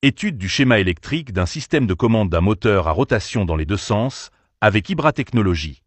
Étude du schéma électrique d'un système de commande d'un moteur à rotation dans les deux sens avec Ibra Technologies.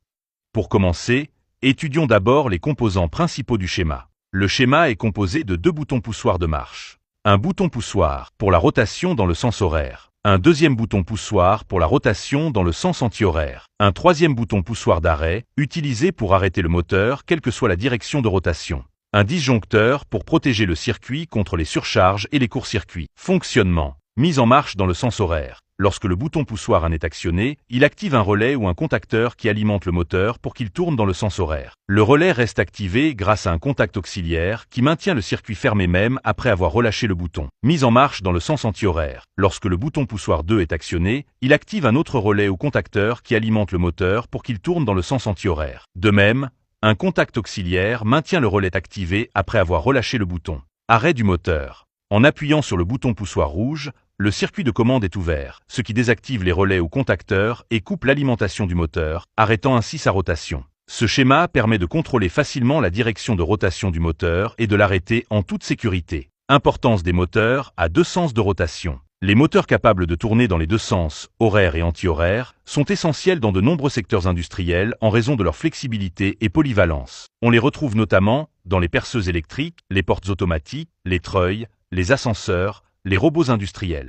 Pour commencer, étudions d'abord les composants principaux du schéma. Le schéma est composé de deux boutons poussoirs de marche. Un bouton poussoir pour la rotation dans le sens horaire. Un deuxième bouton poussoir pour la rotation dans le sens anti-horaire. Un troisième bouton poussoir d'arrêt, utilisé pour arrêter le moteur quelle que soit la direction de rotation. Un disjoncteur pour protéger le circuit contre les surcharges et les courts-circuits. Fonctionnement. Mise en marche dans le sens horaire. Lorsque le bouton poussoir 1 est actionné, il active un relais ou un contacteur qui alimente le moteur pour qu'il tourne dans le sens horaire. Le relais reste activé grâce à un contact auxiliaire qui maintient le circuit fermé même après avoir relâché le bouton. Mise en marche dans le sens anti-horaire. Lorsque le bouton poussoir 2 est actionné, il active un autre relais ou contacteur qui alimente le moteur pour qu'il tourne dans le sens anti-horaire. De même, un contact auxiliaire maintient le relais activé après avoir relâché le bouton. Arrêt du moteur. En appuyant sur le bouton poussoir rouge, le circuit de commande est ouvert, ce qui désactive les relais ou contacteurs et coupe l'alimentation du moteur, arrêtant ainsi sa rotation. Ce schéma permet de contrôler facilement la direction de rotation du moteur et de l'arrêter en toute sécurité. Importance des moteurs à deux sens de rotation. Les moteurs capables de tourner dans les deux sens, horaire et anti-horaire, sont essentiels dans de nombreux secteurs industriels en raison de leur flexibilité et polyvalence. On les retrouve notamment dans les perceuses électriques, les portes automatiques, les treuils, les ascenseurs, les robots industriels.